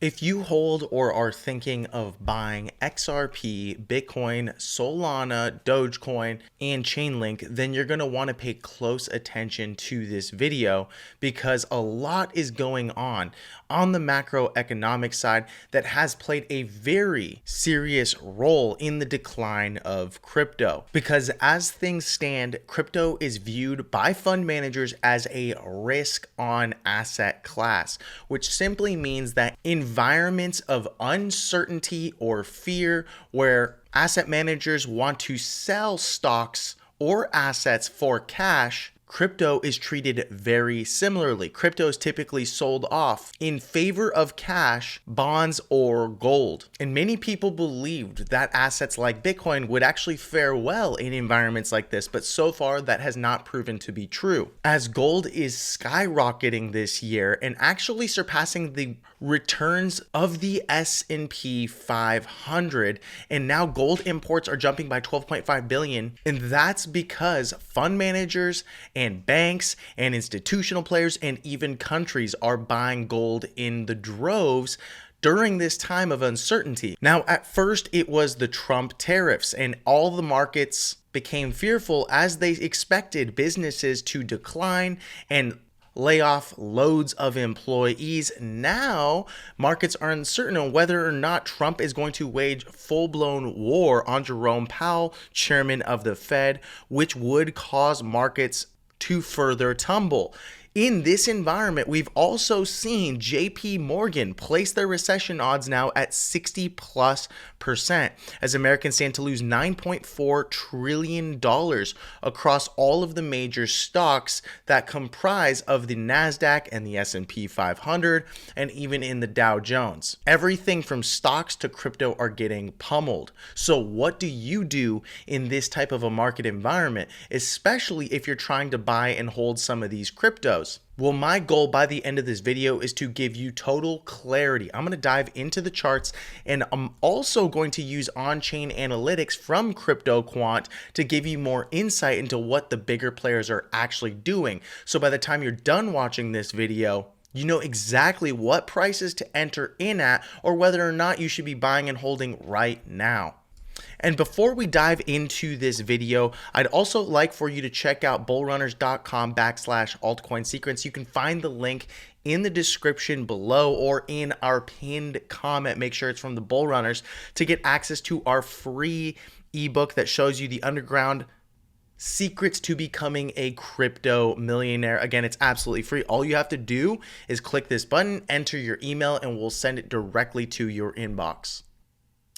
If you hold or are thinking of buying XRP, Bitcoin, Solana, Dogecoin, and Chainlink, then you're going to want to pay close attention to this video because a lot is going on the macroeconomic side that has played a very serious role in the decline of crypto. Because as things stand, crypto is viewed by fund managers as a risk on asset class, which simply means that environments of uncertainty or fear where asset managers want to sell stocks or assets for cash, crypto is treated very similarly. Crypto is typically sold off in favor of cash, bonds, or gold. And many people believed that assets like Bitcoin would actually fare well in environments like this, but so far that has not proven to be true. As gold is skyrocketing this year and actually surpassing the returns of the S&P 500, and now gold imports are jumping by 12.5 billion, and that's because fund managers and banks and institutional players and even countries are buying gold in the droves during this time of uncertainty. Now, at first it was the Trump tariffs and all the markets became fearful as they expected businesses to decline and lay off loads of employees. Now, markets are uncertain on whether or not Trump is going to wage full-blown war on Jerome Powell, chairman of the Fed, which would cause markets to further tumble. In this environment, we've also seen JP Morgan place their recession odds now at 60+% as Americans stand to lose $9.4 trillion across all of the major stocks that comprise of the NASDAQ and the S&P 500 and even in the Dow Jones. Everything from stocks to crypto are getting pummeled. So what do you do in this type of a market environment, especially if you're trying to buy and hold some of these cryptos? Well, my goal by the end of this video is to give you total clarity. I'm going to dive into the charts, and I'm also going to use on-chain analytics from CryptoQuant to give you more insight into what the bigger players are actually doing. So by the time you're done watching this video, you know exactly what prices to enter in at or whether or not you should be buying and holding right now. And before we dive into this video, I'd also like for you to check out bullrunners.com/altcoin secrets. You can find the link in the description below or in our pinned comment. Make sure it's from the Bull Runners to get access to our free ebook that shows you the underground secrets to becoming a crypto millionaire. Again, it's absolutely free. All you have to do is click this button, enter your email, and we'll send it directly to your inbox.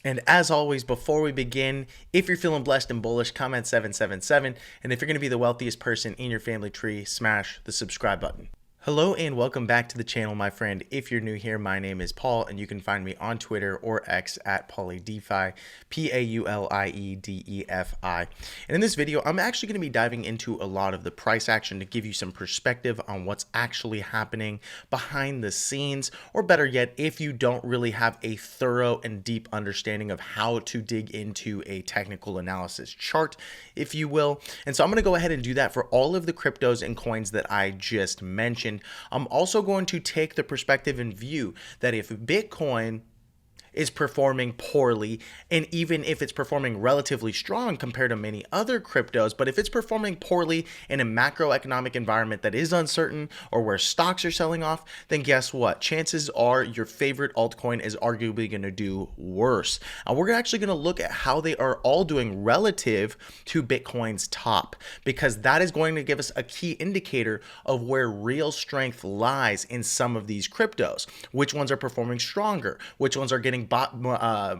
And as always, before we begin, if you're feeling blessed and bullish, comment 777. And if you're going to be the wealthiest person in your family tree, smash the subscribe button. Hello and welcome back to the channel, my friend. If you're new here, my name is Paul, and you can find me on Twitter or X at PauliDeFi, PAULIEDEFI. And in this video, I'm actually going to be diving into a lot of the price action to give you some perspective on what's actually happening behind the scenes, or better yet, if you don't really have a thorough and deep understanding of how to dig into a technical analysis chart, if you will. And so I'm going to go ahead and do that for all of the cryptos and coins that I just mentioned. I'm also going to take the perspective and view that if Bitcoin is performing poorly, and even if it's performing relatively strong compared to many other cryptos, but if it's performing poorly in a macroeconomic environment that is uncertain or where stocks are selling off, then guess what? Chances are your favorite altcoin is arguably going to do worse. And we're actually going to look at how they are all doing relative to Bitcoin's top, because that is going to give us a key indicator of where real strength lies in some of these cryptos. Which ones are performing stronger? Which ones are getting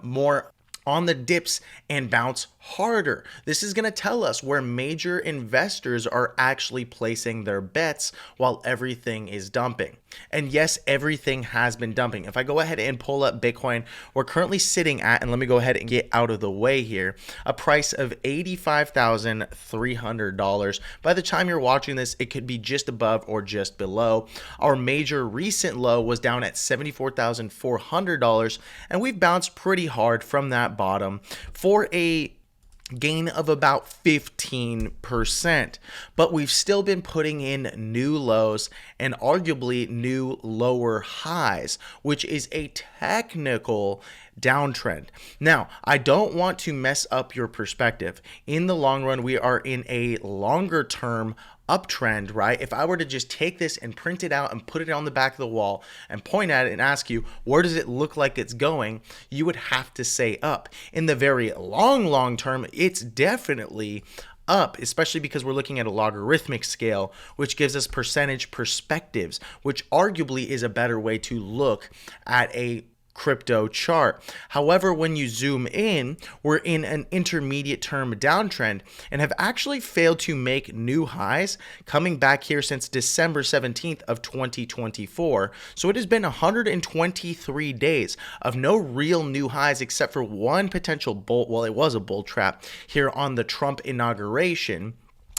more on the dips and bounce harder? This is going to tell us where major investors are actually placing their bets while everything is dumping. And yes, everything has been dumping. If I go ahead and pull up Bitcoin, we're currently sitting at, and let me go ahead and get out of the way here, a price of $85,300. By the time you're watching this, it could be just above or just below. Our major recent low was down at $74,400, and we've bounced pretty hard from that bottom. For a gain of about 15%, but we've still been putting in new lows and arguably new lower highs, which is a technical downtrend. Now, I don't want to mess up your perspective. In the long run, we are in a longer term uptrend, right? If I were to just take this and print it out and put it on the back of the wall and point at it and ask you, where does it look like it's going? You would have to say up. In the very long term, it's definitely up, especially because we're looking at a logarithmic scale, which gives us percentage perspectives, which arguably is a better way to look at a crypto chart. However, when you zoom in, we're in an intermediate term downtrend and have actually failed to make new highs coming back here since December 17th of 2024. So it has been 123 days of no real new highs except for one potential bull, well, it was a bull trap here on the Trump inauguration.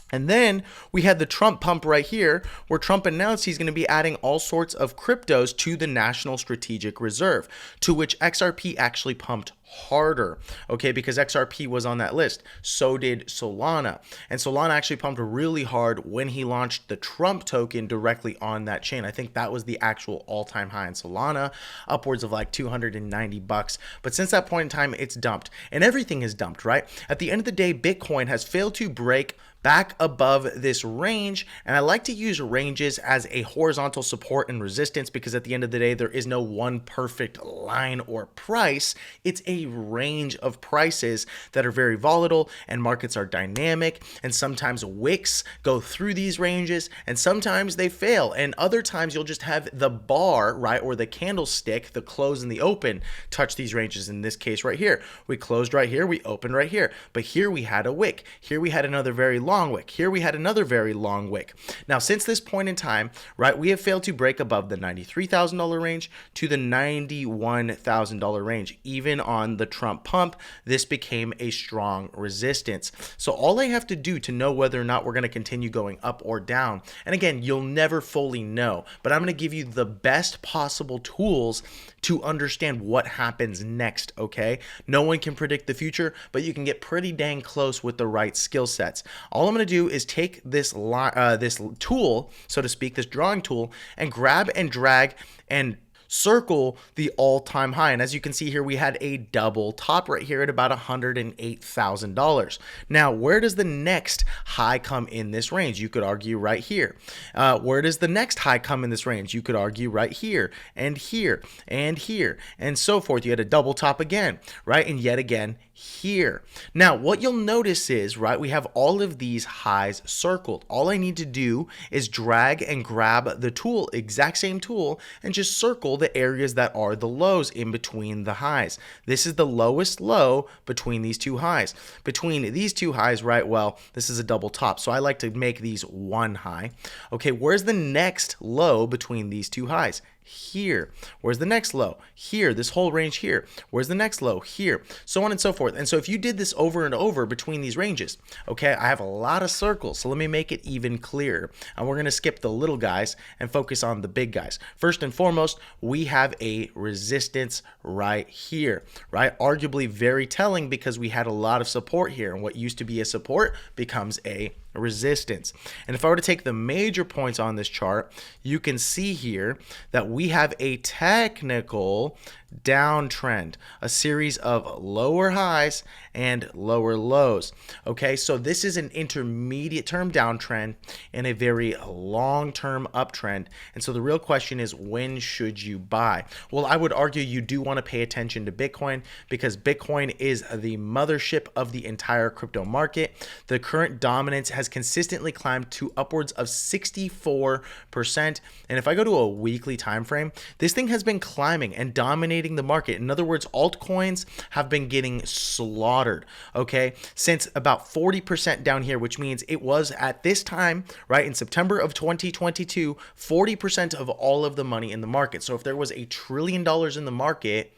And then we had the Trump pump right here where Trump announced he's going to be adding all sorts of cryptos to the National Strategic Reserve, to which XRP actually pumped harder, okay, because XRP was on that list. So did Solana. And Solana actually pumped really hard when he launched the Trump token directly on that chain. I think that was the actual all-time high in Solana, upwards of like $290. But since that point in time, it's dumped. And everything is dumped, right? At the end of the day, Bitcoin has failed to break back above this range, and I like to use ranges as a horizontal support and resistance because at the end of the day there is no one perfect line or price. It's a range of prices that are very volatile, and markets are dynamic, and sometimes wicks go through these ranges and sometimes they fail, and other times you'll just have the bar, right, or the candlestick, the close and the open, touch these ranges. In this case right here, we closed right here, we opened right here, but here we had a wick, here we had another very long wick, here we had another very long wick. Now, since this point in time, right, we have failed to break above the $93,000 range to the $91,000 range. Even on the Trump pump, this became a strong resistance. So all I have to do to know whether or not we're going to continue going up or down, and again, you'll never fully know, but I'm going to give you the best possible tools to understand what happens next, okay? No one can predict the future, but you can get pretty dang close with the right skill sets. All I'm going to do is take this tool, so to speak, this drawing tool, and grab and drag and circle the all-time high. And as you can see here, we had a double top right here at about $108,000. Now, where does the next high come in this range? You could argue right here. Where does the next high come in this range? You could argue right here and here and here and so forth. You had a double top again, right? And yet again here. Now, what you'll notice is, right, we have all of these highs circled. All I need to do is drag and grab the tool, exact same tool, and just circle the areas that are the lows in between the highs. This is the lowest low between these two highs. Between these two highs, right, well, this is a double top, so I like to make these one high. Okay, where's the next low between these two highs? Here. Where's the next low? Here. This whole range here. Where's the next low? Here. So on and so forth. And so if you did this over and over between these ranges, okay, I have a lot of circles, so let me make it even clearer. And we're going to skip the little guys and focus on the big guys. First and foremost, we have a resistance right here, right? Arguably very telling because we had a lot of support here, and what used to be a support becomes a resistance. And if I were to take the major points on this chart, you can see here that we have a technical downtrend, a series of lower highs and lower lows. Okay, so this is an intermediate term downtrend and a very long term uptrend. And so the real question is, when should you buy? Well, I would argue you do want to pay attention to Bitcoin because Bitcoin is the mothership of the entire crypto market. The current dominance has consistently climbed to upwards of 64%. And if I go to a weekly time frame, this thing has been climbing and dominating the market. In other words, altcoins have been getting slaughtered, okay, since about 40% down here, which means it was at this time, right, in September of 2022, 40% of all of the money in the market. So if there was $1 trillion in the market,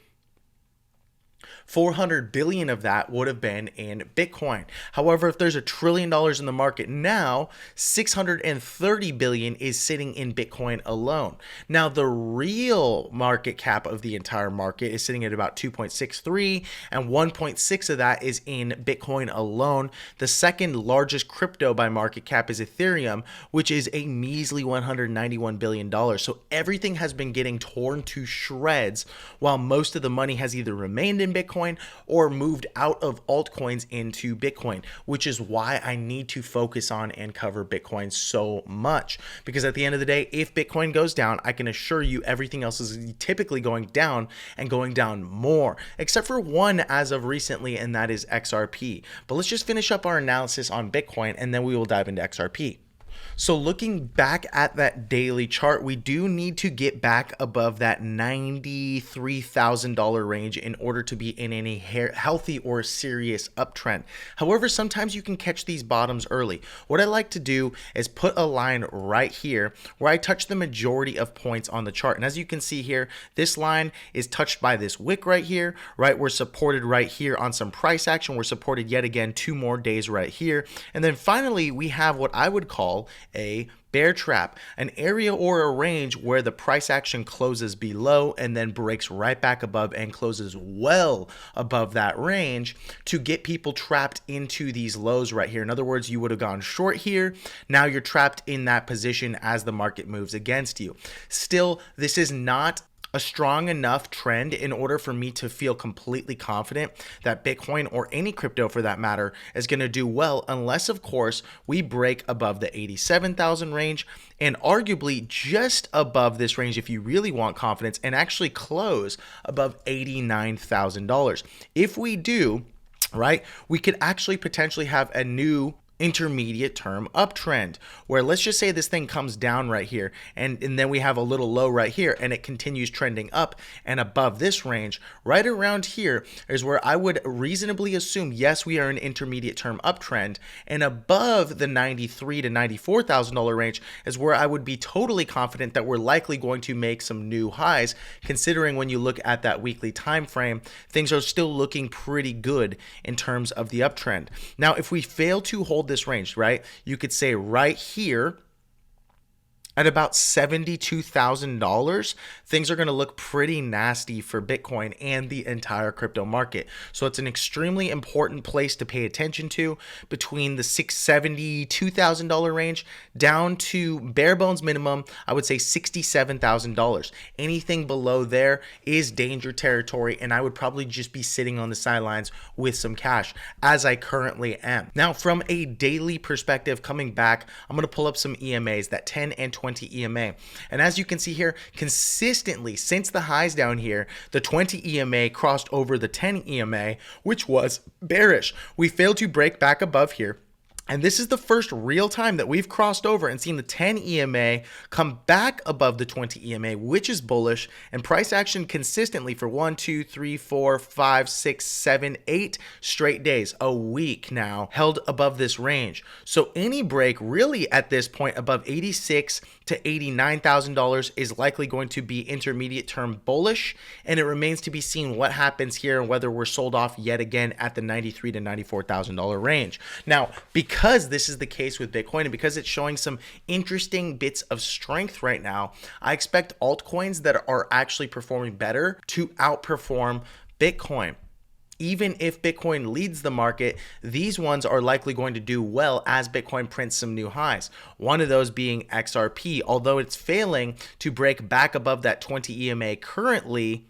400 billion of that would have been in Bitcoin. However, if there's $1 trillion in the market now, 630 billion is sitting in Bitcoin alone. Now, the real market cap of the entire market is sitting at about 2.63, and 1.6 of that is in Bitcoin alone. The second largest crypto by market cap is Ethereum, which is a measly $191 billion. So everything has been getting torn to shreds, while most of the money has either remained in Bitcoin or moved out of altcoins into Bitcoin, which is why I need to focus on and cover Bitcoin so much. Because at the end of the day, if Bitcoin goes down, I can assure you everything else is typically going down and going down more, except for one as of recently, and that is XRP. But let's just finish up our analysis on Bitcoin and then we will dive into XRP. So looking back at that daily chart, we do need to get back above that $93,000 range in order to be in any healthy or serious uptrend. However, sometimes you can catch these bottoms early. What I like to do is put a line right here where I touch the majority of points on the chart. And as you can see here, this line is touched by this wick right here, right? We're supported right here on some price action. We're supported yet again 2 more days right here. And then finally, we have what I would call a bear trap, an area or a range where the price action closes below and then breaks right back above and closes well above that range to get people trapped into these lows right here. In other words, you would have gone short here. Now you're trapped in that position as the market moves against you. Still, this is not a strong enough trend in order for me to feel completely confident that Bitcoin, or any crypto for that matter, is going to do well, unless of course we break above the 87,000 range, and arguably just above this range if you really want confidence, and actually close above $89,000. If we do, right, we could actually potentially have a new intermediate term uptrend, where let's just say this thing comes down right here and then we have a little low right here and it continues trending up, and above this range right around here is where I would reasonably assume, yes, we are an intermediate term uptrend, and above the $93,000 to $94,000 range is where I would be totally confident that we're likely going to make some new highs, considering when you look at that weekly time frame, things are still looking pretty good in terms of the uptrend. Now, if we fail to hold this range, right, you could say right here at about $72,000, things are going to look pretty nasty for Bitcoin and the entire crypto market. So it's an extremely important place to pay attention to, between the $72,000 range down to bare bones minimum, I would say $67,000. Anything below there is danger territory, and I would probably just be sitting on the sidelines with some cash, as I currently am. Now, from a daily perspective, coming back, I'm going to pull up some EMAs, that 10 and 20 EMA. And as you can see here, consistently since the highs down here, the 20 EMA crossed over the 10 EMA, which was bearish. We failed to break back above here. And this is the first real time that we've crossed over and seen the 10 EMA come back above the 20 EMA, which is bullish, and price action consistently for 1, 2, 3, 4, 5, 6, 7, 8 straight days, a week now, held above this range. So any break really at this point above $86,000 to $89,000 is likely going to be intermediate term bullish, and it remains to be seen what happens here and whether we're sold off yet again at the $93,000 to $94,000 range. Now, because this is the case with Bitcoin, and because it's showing some interesting bits of strength right now, I expect altcoins that are actually performing better to outperform Bitcoin. Even if Bitcoin leads the market, these ones are likely going to do well as Bitcoin prints some new highs. One of those being XRP, although it's failing to break back above that 20 EMA currently,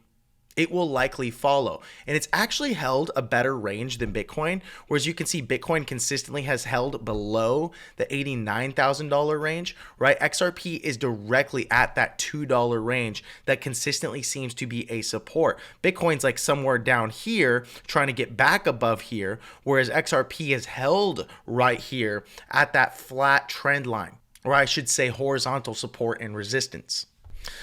it will likely follow. And it's actually held a better range than Bitcoin, whereas you can see Bitcoin consistently has held below the $89,000 range, right? XRP is directly at that $2 range that consistently seems to be a support. Bitcoin's like somewhere down here trying to get back above here, whereas XRP is held right here at that flat trend line, or I should say horizontal support and resistance.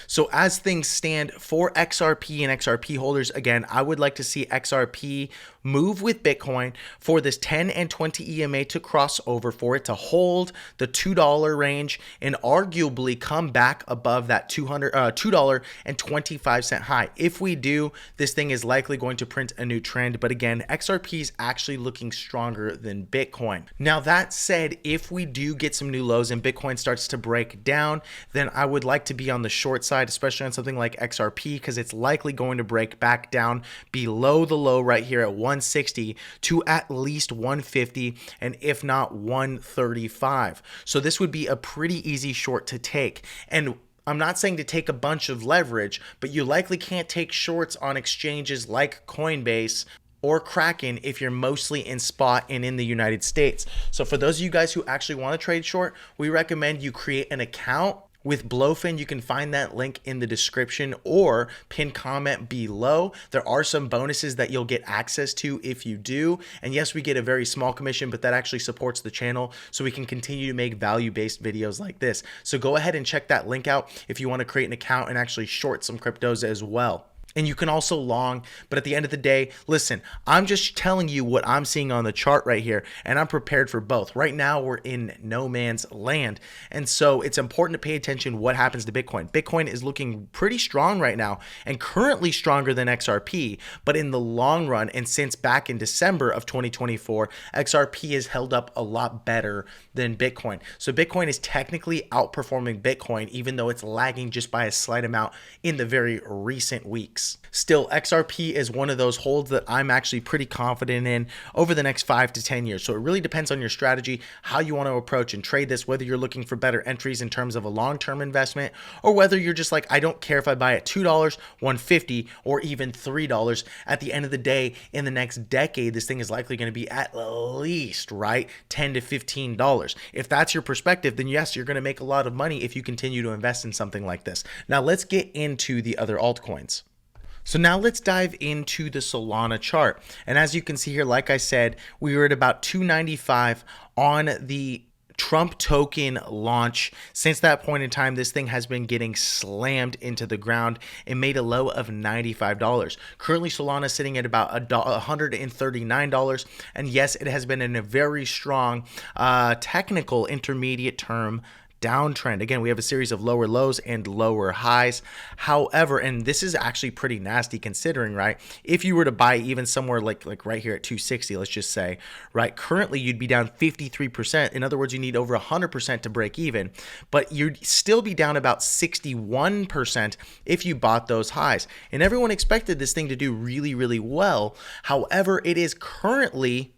So as things stand for XRP and XRP holders, again, I would like to see XRP move with Bitcoin for this 10 and 20 EMA to cross over, for it to hold the $2 range and arguably come back above that $2.25 high. If we do, this thing is likely going to print a new trend. But again, XRP is actually looking stronger than Bitcoin. Now that said, if we do get some new lows and Bitcoin starts to break down, then I would like to be on the short side, especially on something like XRP, because it's likely going to break back down below the low right here at 160 to at least 150, and if not 135. So this would be a pretty easy short to take. And I'm not saying to take a bunch of leverage, but you likely can't take shorts on exchanges like Coinbase or Kraken if you're mostly in spot and in the United States. So for those of you guys who actually want to trade short, we recommend you create an account with Blowfin. You can find that link in the description or pin comment below. There are some bonuses that you'll get access to if you do. And yes, we get a very small commission, but that actually supports the channel so we can continue to make value-based videos like this. So go ahead and check that link out if you want to create an account and actually short some cryptos as well. And you can also long, but at the end of the day, listen, I'm just telling you what I'm seeing on the chart right here, and I'm prepared for both. Right now, we're in no man's land, and so it's important to pay attention what happens to Bitcoin. Bitcoin is looking pretty strong right now, and currently stronger than XRP, but in the long run, and since back in December of 2024, XRP has held up a lot better than Bitcoin. So Bitcoin is technically outperforming Bitcoin, even though it's lagging just by a slight amount in the very recent weeks. Still, XRP is one of those holds that I'm actually pretty confident in over the next 5 to 10 years. So it really depends on your strategy, how you want to approach and trade this, whether you're looking for better entries in terms of a long-term investment, or whether you're just like, I don't care if I buy at $2, $1.50, or even $3. At the end of the day, in the next decade, this thing is likely going to be at least, right, $10 to $15. If that's your perspective, then yes, you're going to make a lot of money if you continue to invest in something like this. Now let's get into the other altcoins. So now let's dive into the Solana chart. And as you can see here, like I said, we were at about 295 on the Trump token launch. Since that point in time, this thing has been getting slammed into the ground and made a low of $95. Currently, Solana is sitting at about $139. And yes, it has been in a very strong technical intermediate term downtrend. Again, we have a series of lower lows and lower highs. However, and this is actually pretty nasty considering, right? If you were to buy even somewhere like right here at 260, let's just say, right? Currently, you'd be down 53%. In other words, you need over 100% to break even, but you'd still be down about 61% if you bought those highs. And everyone expected this thing to do really, really well. However, it is currently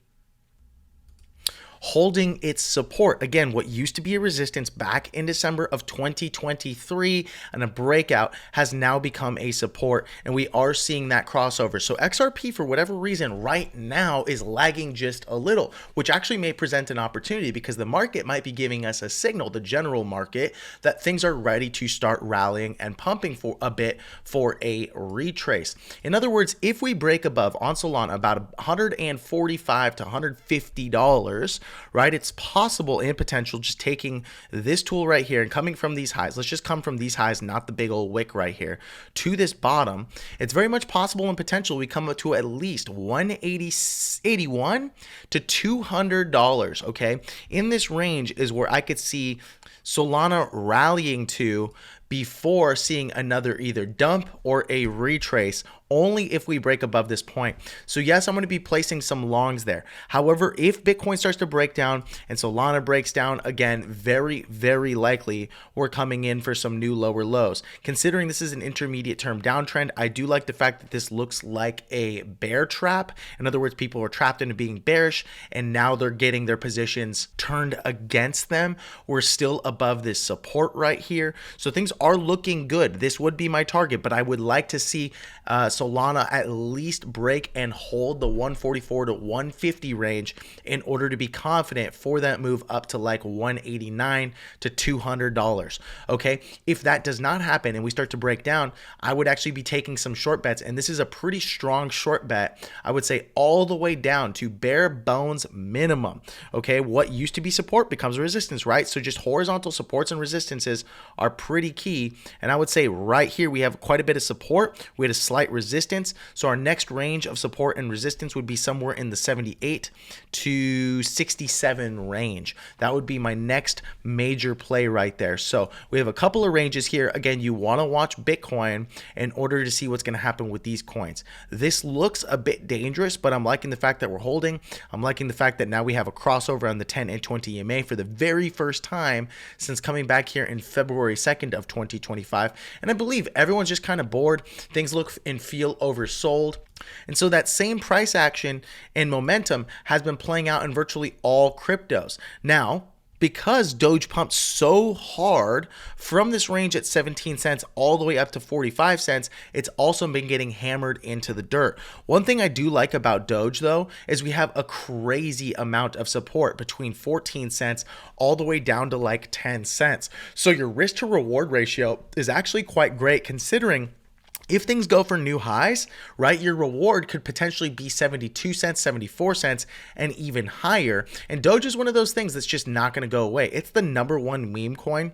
holding its support. Again, what used to be a resistance back in December of 2023 and a breakout has now become a support, and we are seeing that crossover. So XRP, for whatever reason, right now is lagging just a little, which actually may present an opportunity because the market might be giving us a signal, the general market, that things are ready to start rallying and pumping for a bit for a retrace. In other words, if we break above on Solana about $145 to $150, right, it's possible and potential, just taking this tool right here and coming from these highs, let's just come from these highs, not the big old wick right here, to this bottom. It's very much possible and potential we come up to at least $181 to $200. Okay, in this range is where I could see Solana rallying to before seeing another either dump or a retrace, only if we break above this point. So yes, I'm going to be placing some longs there. However, if Bitcoin starts to break down and Solana breaks down again, very, very likely we're coming in for some new lower lows. Considering this is an intermediate term downtrend, I do like the fact that this looks like a bear trap. In other words, people are trapped into being bearish and now they're getting their positions turned against them. We're still above this support right here. So things are looking good. This would be my target, but I would like to see Solana at least break and hold the 144 to 150 range in order to be confident for that move up to like $189 to $200. Okay, if that does not happen and we start to break down, I would actually be taking some short bets, and this is a pretty strong short bet. I would say all the way down to bare bones minimum. Okay, what used to be support becomes resistance, right? So just horizontal supports and resistances are pretty key. XRP. And I would say right here, we have quite a bit of support. We had a slight resistance. So our next range of support and resistance would be somewhere in the 78 to 67 range. That would be my next major play right there. So we have a couple of ranges here. Again, you want to watch Bitcoin in order to see what's going to happen with these coins. This looks a bit dangerous, but I'm liking the fact that we're holding. I'm liking the fact that now we have a crossover on the 10 and 20 EMA for the very first time since coming back here in February 2nd of 2025. And I believe everyone's just kind of bored. Things look and feel oversold. And so that same price action and momentum has been playing out in virtually all cryptos. Now, because Doge pumped so hard from this range at 17 cents all the way up to 45 cents, it's also been getting hammered into the dirt. One thing I do like about Doge, though, is we have a crazy amount of support between 14 cents all the way down to like 10 cents. So your risk to reward ratio is actually quite great, considering if things go for new highs, right, your reward could potentially be 72 cents, 74 cents, and even higher. And Doge is one of those things that's just not going to go away. It's the #1 meme coin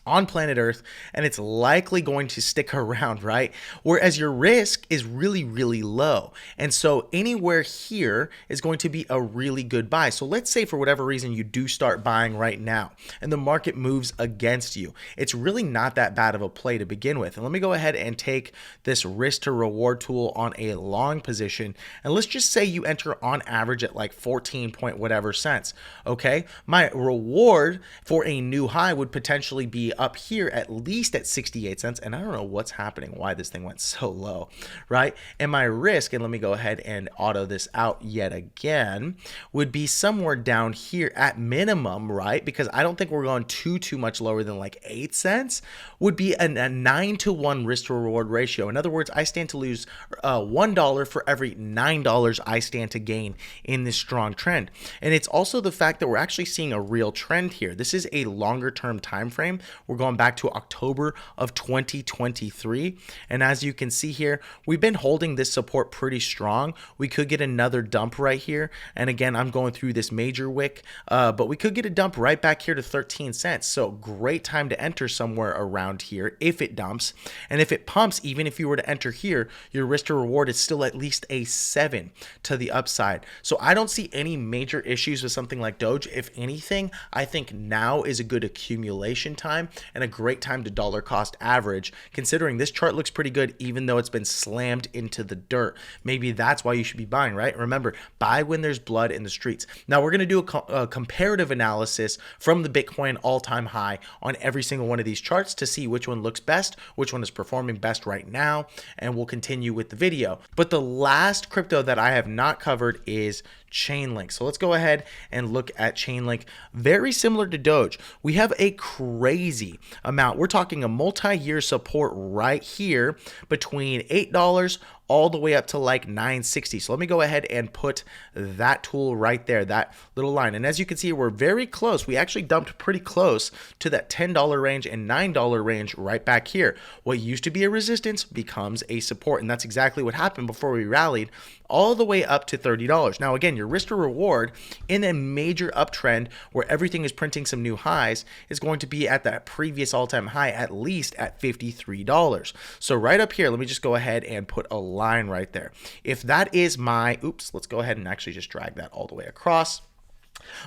on planet Earth, and it's likely going to stick around, right? Whereas your risk is really, really low. And so anywhere here is going to be a really good buy. So let's say for whatever reason you do start buying right now and the market moves against you. It's really not that bad of a play to begin with. And let me go ahead and take this risk to reward tool on a long position. And let's just say you enter on average at like 14 point whatever cents. Okay. My reward for a new high would potentially be up here at least at 68 cents. And I don't know what's happening, why this thing went so low, right? And my risk, and let me go ahead and auto this out yet again, would be somewhere down here at minimum, right? Because I don't think we're going too much lower than like 8 cents, would be a 9-to-1 risk to reward ratio. In other words, I stand to lose $1 for every $9 I stand to gain in this strong trend. And it's also the fact that we're actually seeing a real trend here. This is a longer term time frame. We're going back to October of 2023. And as you can see here, we've been holding this support pretty strong. We could get another dump right here. And again, I'm going through this major wick, but we could get a dump right back here to 13 cents. So great time to enter somewhere around here if it dumps. And if it pumps, even if you were to enter here, your risk to reward is still at least a 7 to the upside. So I don't see any major issues with something like Doge. If anything, I think now is a good accumulation time and a great time to dollar cost average, considering this chart looks pretty good even though it's been slammed into the dirt. Maybe that's why you should be buying, right? Remember, buy when there's blood in the streets. Now we're going to do a comparative analysis from the Bitcoin all-time high on every single one of these charts to see which one looks best, which one is performing best right now, and we'll continue with the video. But the last crypto that I have not covered is Chainlink. So let's go ahead and look at Chainlink. Very similar to Doge. We have a crazy amount. We're talking a multi-year support right here between $8 all the way up to like 960. So let me go ahead and put that tool right there, that little line. And as you can see, we're very close. We actually dumped pretty close to that $10 range and $9 range right back here. What used to be a resistance becomes a support. And that's exactly what happened before we rallied all the way up to $30. Now, again, your risk to reward in a major uptrend where everything is printing some new highs is going to be at that previous all-time high, at least at $53. So right up here, let me just go ahead and put a line right there. If that is my, let's go ahead and actually just drag that all the way across.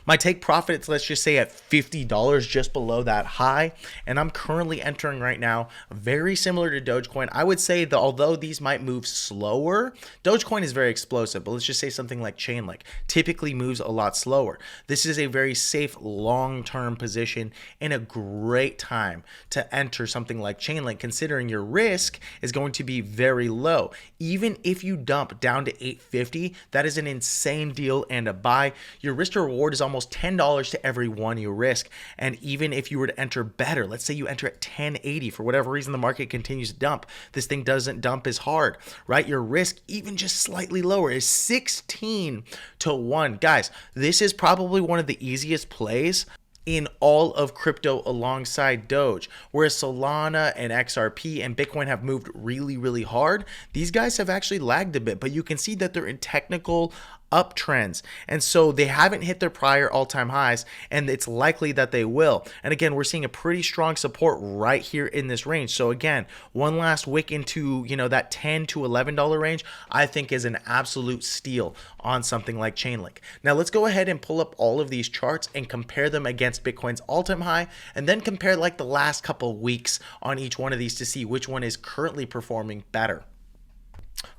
My take profit, let's just say at $50, just below that high. And I'm currently entering right now, very similar to Dogecoin. I would say that although these might move slower, Dogecoin is very explosive, but let's just say something like Chainlink typically moves a lot slower. This is a very safe long-term position and a great time to enter something like Chainlink, considering your risk is going to be very low. Even if you dump down to $850, that is an insane deal and a buy. Your risk to reward is almost $10 to every one you risk. And even if you were to enter better, let's say you enter at 1080, for whatever reason the market continues to dump, this thing doesn't dump as hard, right? Your risk, even just slightly lower, is 16 to 1. Guys, this is probably one of the easiest plays in all of crypto alongside Doge. Whereas Solana and XRP and Bitcoin have moved really, really hard, these guys have actually lagged a bit, but you can see that they're in technical uptrends. And so they haven't hit their prior all-time highs, and it's likely that they will. And again, we're seeing a pretty strong support right here in this range. So again, one last wick into, that $10 to $11 range, I think is an absolute steal on something like Chainlink. Now let's go ahead and pull up all of these charts and compare them against Bitcoin's all-time high, and then compare like the last couple of weeks on each one of these to see which one is currently performing better.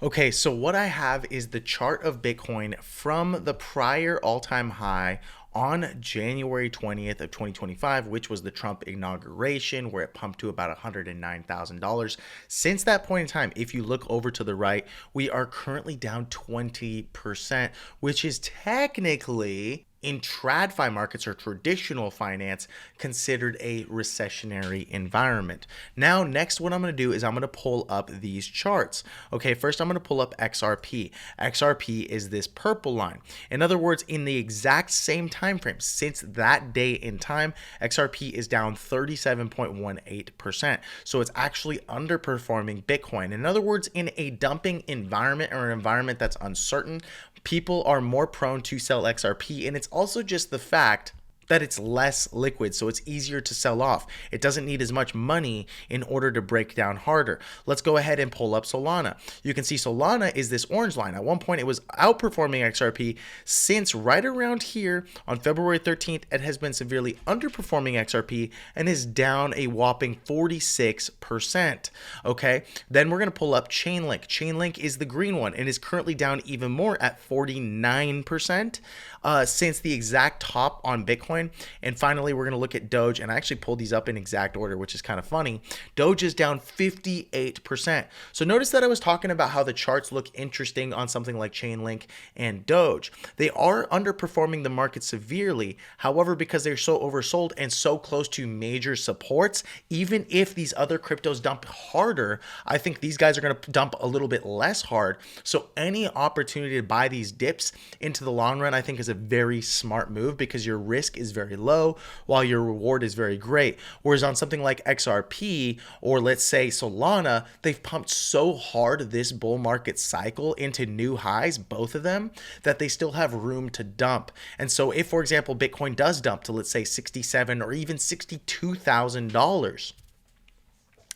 Okay, so what I have is the chart of Bitcoin from the prior all-time high on January 20th of 2025, which was the Trump inauguration, where it pumped to about $109,000. Since that point in time, if you look over to the right, we are currently down 20%, which is technically, in TradFi markets or traditional finance, considered a recessionary environment. Now, next, what I'm going to do is I'm going to pull up these charts. Okay, first I'm going to pull up XRP. XRP is this purple line. In other words, in the exact same time frame, since that day in time, XRP is down 37.18%. So it's actually underperforming Bitcoin. In other words, in a dumping environment or an environment that's uncertain, people are more prone to sell XRP, and it's also just the fact that it's less liquid, so it's easier to sell off. It doesn't need as much money in order to break down harder. Let's go ahead and pull up Solana. You can see Solana is this orange line. At one point, it was outperforming XRP. Since right around here on February 13th, it has been severely underperforming XRP and is down a whopping 46%. Okay, then we're gonna pull up Chainlink. Chainlink is the green one and is currently down even more at 49% since the exact top on Bitcoin. And finally, we're going to look at Doge, and I actually pulled these up in exact order, which is kind of funny. Doge is down 58%. So notice that I was talking about how the charts look interesting on something like Chainlink and Doge. They are underperforming the market severely. However, because they're so oversold and so close to major supports, even if these other cryptos dump harder, I think these guys are going to dump a little bit less hard. So any opportunity to buy these dips into the long run, I think, is a very smart move, because your risk is very low while your reward is very great. Whereas on something like XRP or let's say Solana, they've pumped so hard this bull market cycle into new highs, both of them, that they still have room to dump. And so if, for example, Bitcoin does dump to, let's say, $67,000 or even $62,000,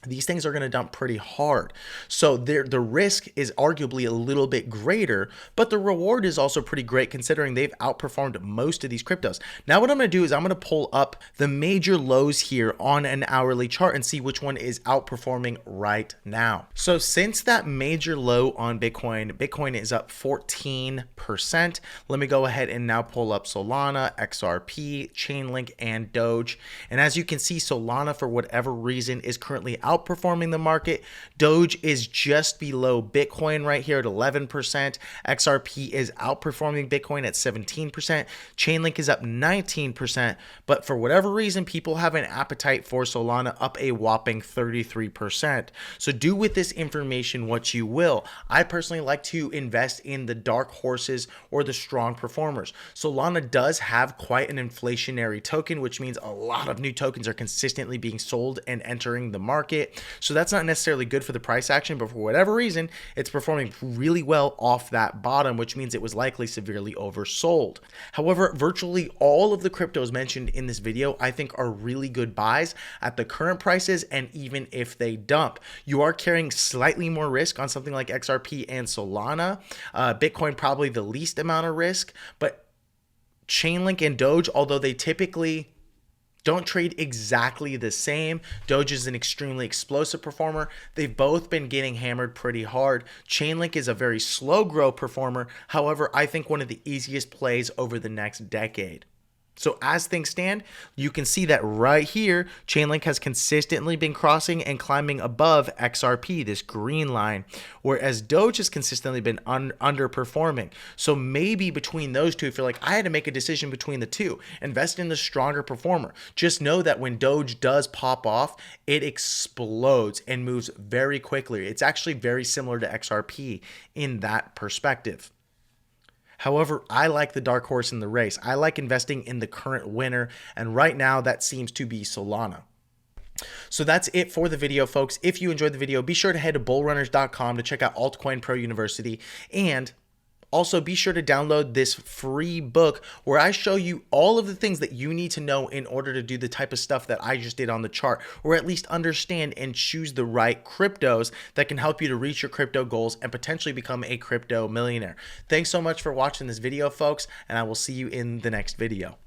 these things are going to dump pretty hard. So the risk is arguably a little bit greater, but the reward is also pretty great considering they've outperformed most of these cryptos. Now what I'm going to do is I'm going to pull up the major lows here on an hourly chart and see which one is outperforming right now. So since that major low on Bitcoin, Bitcoin is up 14%. Let me go ahead and now pull up Solana, XRP, Chainlink, and Doge. And as you can see, Solana, for whatever reason, is currently outperforming the market. Doge is just below Bitcoin right here at 11%. XRP is outperforming Bitcoin at 17%. Chainlink is up 19%. But for whatever reason, people have an appetite for Solana, up a whopping 33%. So do with this information what you will. I personally like to invest in the dark horses or the strong performers. Solana does have quite an inflationary token, which means a lot of new tokens are consistently being sold and entering the market. So that's not necessarily good for the price action, but for whatever reason, it's performing really well off that bottom, which means it was likely severely oversold. However, virtually all of the cryptos mentioned in this video, I think, are really good buys at the current prices, and even if they dump. You are carrying slightly more risk on something like XRP and Solana. Bitcoin probably the least amount of risk, but Chainlink and Doge, although they typically don't trade exactly the same. Doge is an extremely explosive performer. They've both been getting hammered pretty hard. Chainlink is a very slow grow performer. However, I think one of the easiest plays over the next decade. So as things stand, you can see that right here, Chainlink has consistently been crossing and climbing above XRP, this green line, whereas Doge has consistently been underperforming. So maybe between those two, if you're like, I had to make a decision between the two, invest in the stronger performer. Just know that when Doge does pop off, it explodes and moves very quickly. It's actually very similar to XRP in that perspective. However, I like the dark horse in the race. I like investing in the current winner, and right now that seems to be Solana. So that's it for the video, folks. If you enjoyed the video, be sure to head to bullrunners.com to check out Altcoin Pro University, and Also, be sure to download this free book where I show you all of the things that you need to know in order to do the type of stuff that I just did on the chart, or at least understand and choose the right cryptos that can help you to reach your crypto goals and potentially become a crypto millionaire. Thanks so much for watching this video, folks, and I will see you in the next video.